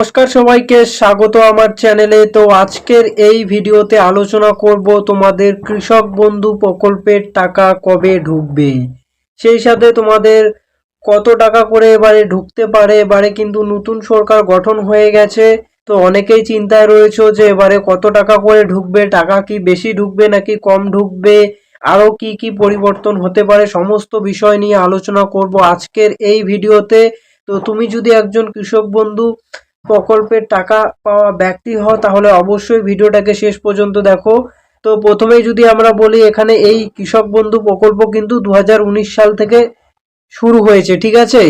নমস্কার সবাইকে স্বাগত আমার চ্যানেলে। তো আজকের এই ভিডিওতে আলোচনা করব তোমাদের কৃষক বন্ধু প্রকল্পের টাকা কবে ঢুকবে, সেই সাথে তোমাদের কত টাকা করে এবারে ঢুকতে পারে। এবারে কিন্তু নতুন সরকার গঠন হয়ে গেছে, তো অনেকেই চিন্তায় রয়েছে যে এবারে কত টাকা করে ঢুকবে, টাকা কি বেশি ঢুকবে নাকি কম ঢুকবে, আরও কি কি পরিবর্তন হতে পারে, সমস্ত বিষয় নিয়ে আলোচনা করব আজকের এই ভিডিওতে। তো তুমি যদি একজন কৃষক বন্ধু প্রকল্পের টাকা পাওয়া ব্যক্তি হও তাহলে অবশ্যই ভিডিওটাকে শেষ পর্যন্ত দেখো। তো প্রথমেই যদি আমরা বলি, এখানে এই কৃষক বন্ধু প্রকল্প কিন্তু 2019 সাল থেকে শুরু হয়েছে, ঠিক আছে।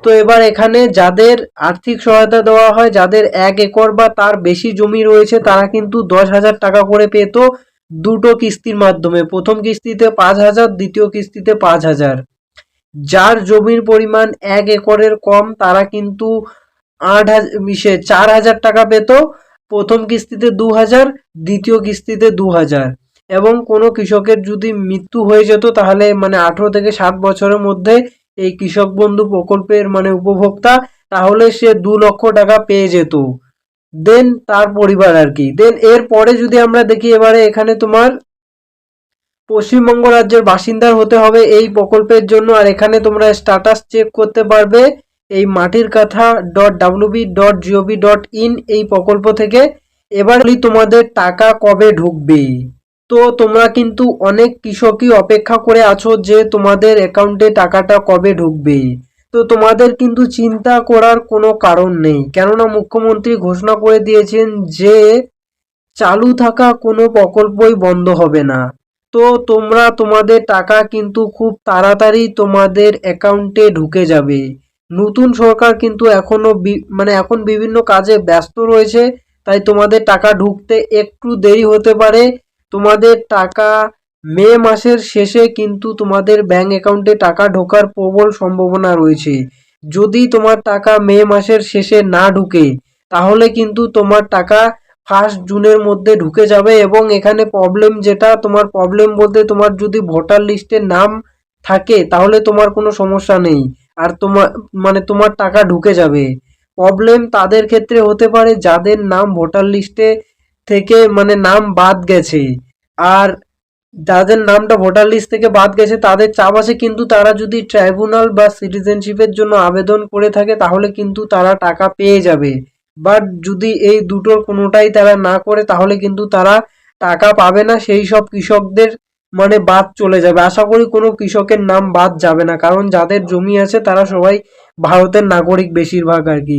তো এবার এখানে যাদের আর্থিক সহায়তা দেওয়া হয়, যাদের 1 একর বা তার বেশি জমি রয়েছে, তারা কিন্তু 10,000 টাকা করে পেত দুটো কিস্তির মাধ্যমে। প্রথম কিস্তিতে 5,000, দ্বিতীয় কিস্তিতে 5,000। যার জমির পরিমাণ 1 একরের কম তারা কিন্তু 4,000 টাকা পেত প্রথম কিস্তিতে, 2,000 দ্বিতীয় কিস্তিতে 2,000। এবং কোনো কৃষকের যদি মৃত্যু হয়ে যেত তাহলে 18 থেকে 60 বছরের মধ্যে এই কৃষক বন্ধু প্রকল্পের উপভোক্তা, তাহলে সে 2 লক্ষ টাকা পেয়ে যেত, দেন তার পরিবার আর কি। দেন এরপরে যদি আমরা দেখি, এবারে এখানে তোমার পশ্চিমবঙ্গ রাজ্যের বাসিন্দার হতে হবে এই প্রকল্পের জন্য। আর এখানে তোমরা স্ট্যাটাস চেক করতে পারবে এই মাটির কথা .wb.gov.in এই প্রকল্প থেকে। এবার তোমাদের টাকা কবে ঢুকবে। তো তোমরা কিন্তু অনেক কৃষকই অপেক্ষা করে আছো যে তোমাদের অ্যাকাউন্টে টাকাটা কবে ঢুকবে। তো তোমাদের কিন্তু চিন্তা করার কোনো কারণ নেই, কেননা মুখ্যমন্ত্রী ঘোষণা করে দিয়েছেন যে চালু থাকা কোনো প্রকল্পই বন্ধ হবে না। তো তোমরা তোমাদের টাকা কিন্তু খুব তাড়াতাড়ি তোমাদের অ্যাকাউন্টে ঢুকে যাবে। নতুন সরকার কিন্তু এখন বিভিন্ন কাজে ব্যস্ত রয়েছে, তাই তোমাদের টাকা ঢুকতে একটু দেরি হতে পারে। তোমাদের টাকা মে মাসের শেষে কিন্তু তোমাদের ব্যাংক অ্যাকাউন্টে টাকা ঢোকার প্রবল সম্ভাবনা রয়েছে। যদি তোমার টাকা মে মাসের শেষে না ঢুকে তাহলে কিন্তু তোমার টাকা 1 জুনের মধ্যে ঢুকে যাবে। এবং এখানে তোমার প্রবলেম বলতে, তোমার যদি ভোটার লিস্টে নাম থাকে তাহলে তোমার কোনো সমস্যা নেই, আর তোমার টাকা ঢুকে যাবে। প্রবলেম তাদের ক্ষেত্রে হতে পারে যাদের নাম ভোটার লিস্টে থেকে নাম বাদ গেছে। আর যাদের নামটা ভোটার লিস্ট থেকে বাদ গেছে তাদের চাপ আছে, কিন্তু তারা যদি ট্রাইব্যুনাল বা সিটিজেনশিপের জন্য আবেদন করে থাকে তাহলে কিন্তু তারা টাকা পেয়ে যাবে। বাট যদি এই দুটোর কোনোটাই তারা না করে তাহলে কিন্তু তারা টাকা পাবে না। সেই সব কৃষকদের বাদ চলে যাবে। আশা করি কোনো কৃষকের নাম বাদ যাবে না, কারণ যাদের জমি আছে তারা সবাই ভারতের নাগরিক বেশিরভাগ আর কি,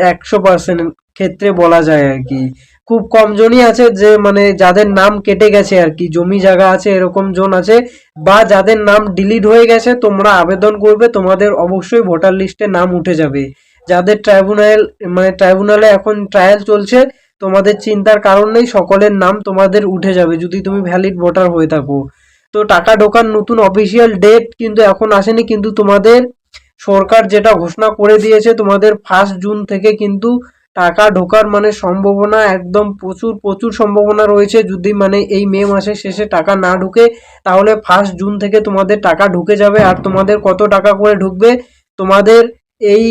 100% ক্ষেত্রে বলা যায় আর কি। খুব কম জনই আছে যে যাদের নাম কেটে গেছে আর কি, জমি জায়গা আছে এরকম জন আছে, বা যাদের নাম ডিলিট হয়ে গেছে। তোমরা আবেদন করবে, তোমাদের অবশ্যই ভোটার লিস্টে নাম উঠে যাবে। যাদের ট্রাইব্যুনালে এখন ট্রায়াল চলছে, তোমাদের চিন্তার কারণ নেই, সকলের নাম তোমাদের উঠে যাবে যদি তুমি ভ্যালিড ভোটার হয়ে থাকো। তো টাকা ঢোকার নতুন অফিসিয়াল ডেট কিন্তু এখন আসেনি, কিন্তু তোমাদের সরকার যেটা ঘোষণা করে দিয়েছে, তোমাদের 1 জুন থেকে কিন্তু টাকা ঢোকার সম্ভাবনা একদম প্রচুর প্রচুর সম্ভাবনা রয়েছে। যদি এই মে মাসের শেষে টাকা না ঢুকে তাহলে 1 জুন থেকে তোমাদের টাকা ঢুকে যাবে। আর তোমাদের কত টাকা করে ঢুকবে, তোমাদের এই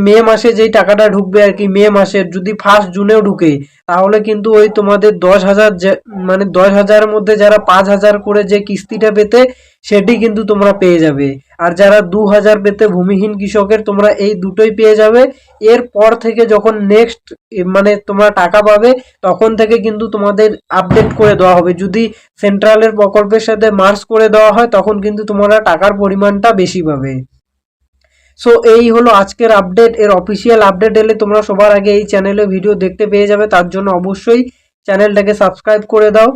মে মাসে যেই টাকাটা ঢুকবে আর কি, মে মাসের যদি 1 জুনেও ঢুকে তাহলে কিন্তু ওই তোমাদের 10,000 10,000-এর মধ্যে যারা 5,000 করে যে কিস্তিটা পেতে, সেটি কিন্তু তোমরা পেয়ে যাবে। আর যারা 2,000 পেতে ভূমিহীন কৃষকের, তোমরা এই দুটোই পেয়ে যাবে। এরপর থেকে যখন নেক্সট তোমরা টাকা পাবে তখন থেকে কিন্তু তোমাদের আপডেট করে দেওয়া হবে। যদি সেন্ট্রালের প্রকল্পের সাথে মার্জ করে দেওয়া হয় তখন কিন্তু তোমরা টাকার পরিমাণটা বেশি পাবে। সো এই হলো আজকের আপডেট। এর অফিসিয়াল আপডেট এলে তোমরা সবার আগে এই চ্যানেলে ভিডিও দেখতে পেয়ে যাবে। তার জন্য অবশ্যই চ্যানেলটাকে সাবস্ক্রাইব করে দাও।